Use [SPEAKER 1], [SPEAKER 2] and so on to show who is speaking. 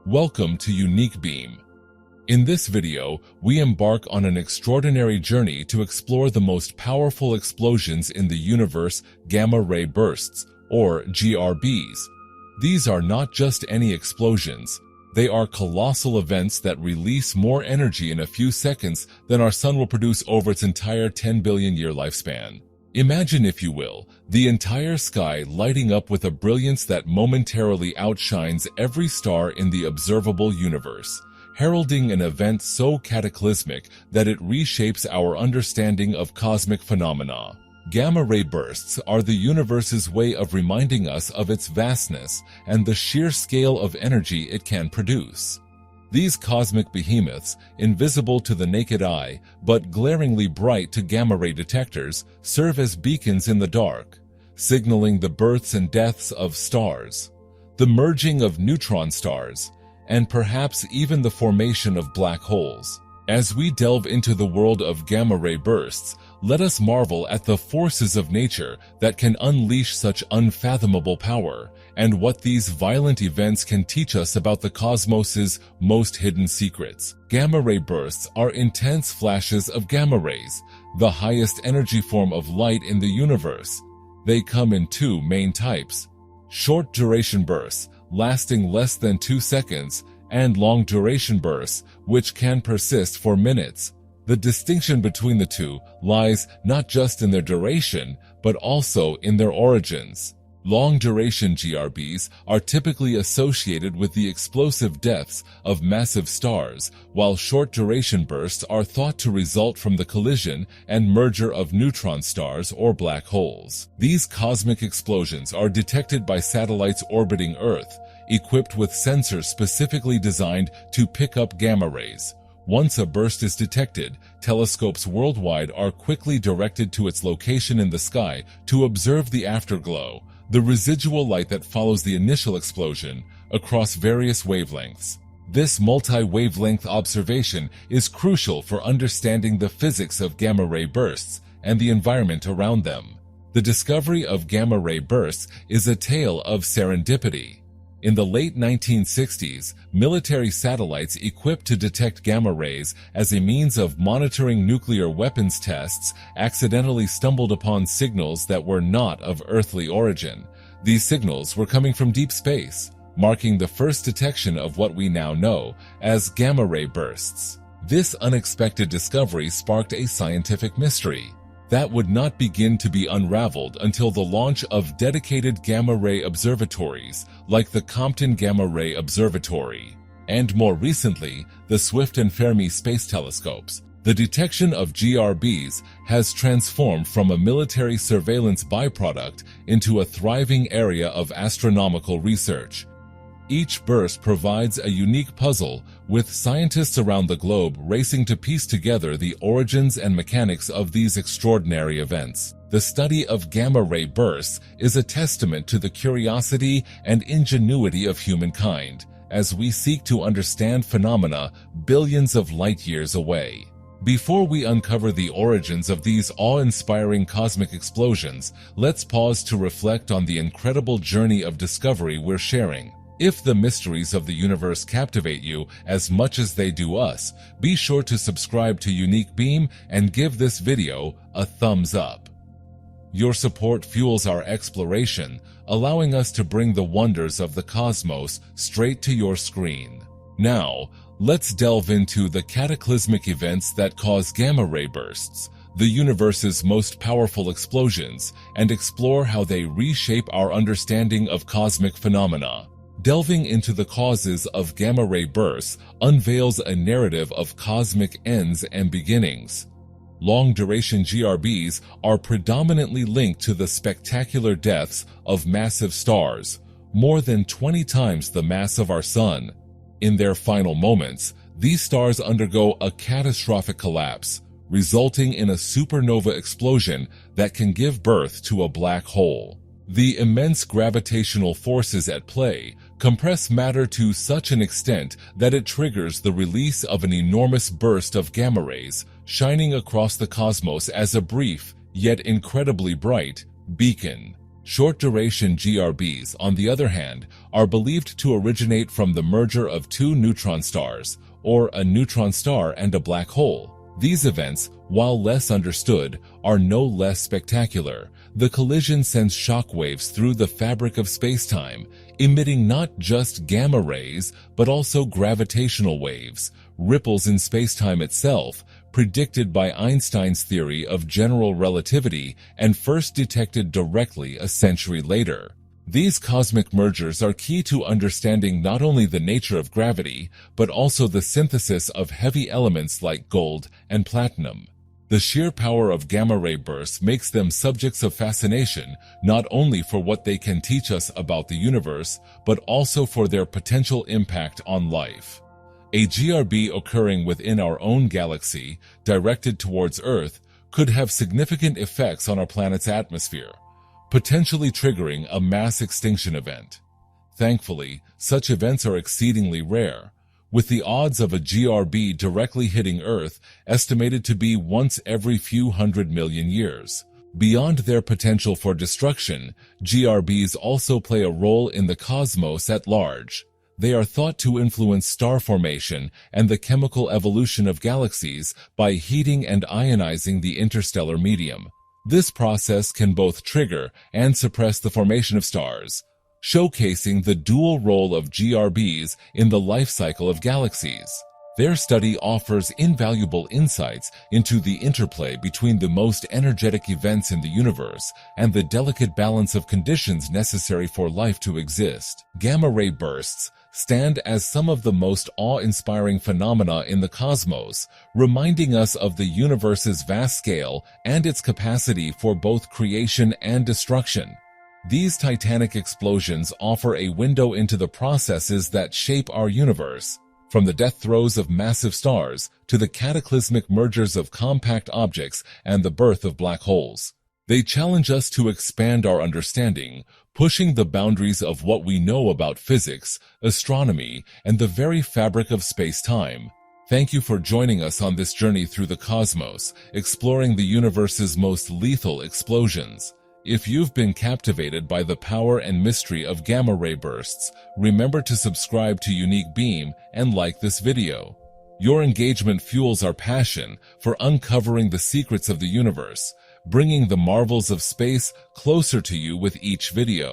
[SPEAKER 1] Welcome to Unique Beam. In this video, we embark on an extraordinary journey to explore the most powerful explosions in the universe, gamma-ray bursts, or GRBs. These are not just any explosions. They are colossal events that release more energy in a few seconds than our sun will produce over its entire 10 billion year lifespan. Imagine, if you will, the entire sky lighting up with a brilliance that momentarily outshines every star in the observable universe, heralding an event so cataclysmic that it reshapes our understanding of cosmic phenomena. Gamma-ray bursts are the universe's way of reminding us of its vastness and the sheer scale of energy it can produce. These cosmic behemoths, invisible to the naked eye but glaringly bright to gamma-ray detectors, serve as beacons in the dark, signaling the births and deaths of stars, the merging of neutron stars, and perhaps even the formation of black holes. As we delve into the world of gamma-ray bursts, let us marvel at the forces of nature that can unleash such unfathomable power, and what these violent events can teach us about the cosmos's most hidden secrets. Gamma-ray bursts are intense flashes of gamma rays, the highest energy form of light in the universe. They come in two main types: short-duration bursts, lasting less than 2 seconds, and long-duration bursts, which can persist for minutes. The distinction between the two lies not just in their duration, but also in their origins. Long-duration GRBs are typically associated with the explosive deaths of massive stars, while short-duration bursts are thought to result from the collision and merger of neutron stars or black holes. These cosmic explosions are detected by satellites orbiting Earth, equipped with sensors specifically designed to pick up gamma rays. Once a burst is detected, telescopes worldwide are quickly directed to its location in the sky to observe the afterglow, the residual light that follows the initial explosion, across various wavelengths. This multi-wavelength observation is crucial for understanding the physics of gamma-ray bursts and the environment around them. The discovery of gamma-ray bursts is a tale of serendipity. In the late 1960s, military satellites equipped to detect gamma rays as a means of monitoring nuclear weapons tests accidentally stumbled upon signals that were not of earthly origin. These signals were coming from deep space, marking the first detection of what we now know as gamma ray bursts. This unexpected discovery sparked a scientific mystery that would not begin to be unraveled until the launch of dedicated gamma-ray observatories like the Compton Gamma-Ray Observatory, and more recently, the Swift and Fermi space telescopes. The detection of GRBs has transformed from a military surveillance byproduct into a thriving area of astronomical research. Each burst provides a unique puzzle, with scientists around the globe racing to piece together the origins and mechanics of these extraordinary events. The study of gamma-ray bursts is a testament to the curiosity and ingenuity of humankind, as we seek to understand phenomena billions of light-years away. Before we uncover the origins of these awe-inspiring cosmic explosions, let's pause to reflect on the incredible journey of discovery we're sharing. If the mysteries of the universe captivate you as much as they do us, be sure to subscribe to Unique Beam and give this video a thumbs up. Your support fuels our exploration, allowing us to bring the wonders of the cosmos straight to your screen. Now, let's delve into the cataclysmic events that cause gamma-ray bursts, the universe's most powerful explosions, and explore how they reshape our understanding of cosmic phenomena. Delving into the causes of gamma-ray bursts unveils a narrative of cosmic ends and beginnings. Long-duration GRBs are predominantly linked to the spectacular deaths of massive stars, more than 20 times the mass of our sun. In their final moments, these stars undergo a catastrophic collapse, resulting in a supernova explosion that can give birth to a black hole. The immense gravitational forces at play compress matter to such an extent that it triggers the release of an enormous burst of gamma rays, shining across the cosmos as a brief, yet incredibly bright, beacon. Short-duration GRBs, on the other hand, are believed to originate from the merger of two neutron stars, or a neutron star and a black hole. These events, while less understood, are no less spectacular. The collision sends shock waves through the fabric of spacetime, emitting not just gamma rays, but also gravitational waves, ripples in spacetime itself, predicted by Einstein's theory of general relativity and first detected directly a century later. These cosmic mergers are key to understanding not only the nature of gravity, but also the synthesis of heavy elements like gold and platinum. The sheer power of gamma-ray bursts makes them subjects of fascination, not only for what they can teach us about the universe, but also for their potential impact on life. A GRB occurring within our own galaxy, directed towards Earth, could have significant effects on our planet's atmosphere, potentially triggering a mass extinction event. Thankfully, such events are exceedingly rare, with the odds of a GRB directly hitting Earth estimated to be once every few 100 million years. Beyond their potential for destruction, GRBs also play a role in the cosmos at large. They are thought to influence star formation and the chemical evolution of galaxies by heating and ionizing the interstellar medium. This process can both trigger and suppress the formation of stars, showcasing the dual role of GRBs in the life cycle of galaxies. Their study offers invaluable insights into the interplay between the most energetic events in the universe and the delicate balance of conditions necessary for life to exist. Gamma-ray bursts stand as some of the most awe-inspiring phenomena in the cosmos, reminding us of the universe's vast scale and its capacity for both creation and destruction. These titanic explosions offer a window into the processes that shape our universe, from the death throes of massive stars to the cataclysmic mergers of compact objects and the birth of black holes. They challenge us to expand our understanding, pushing the boundaries of what we know about physics, astronomy, and the very fabric of space-time. Thank you for joining us on this journey through the cosmos, exploring the universe's most lethal explosions. If you've been captivated by the power and mystery of gamma-ray bursts, remember to subscribe to Unique Beam and like this video. Your engagement fuels our passion for uncovering the secrets of the universe, bringing the marvels of space closer to you with each video.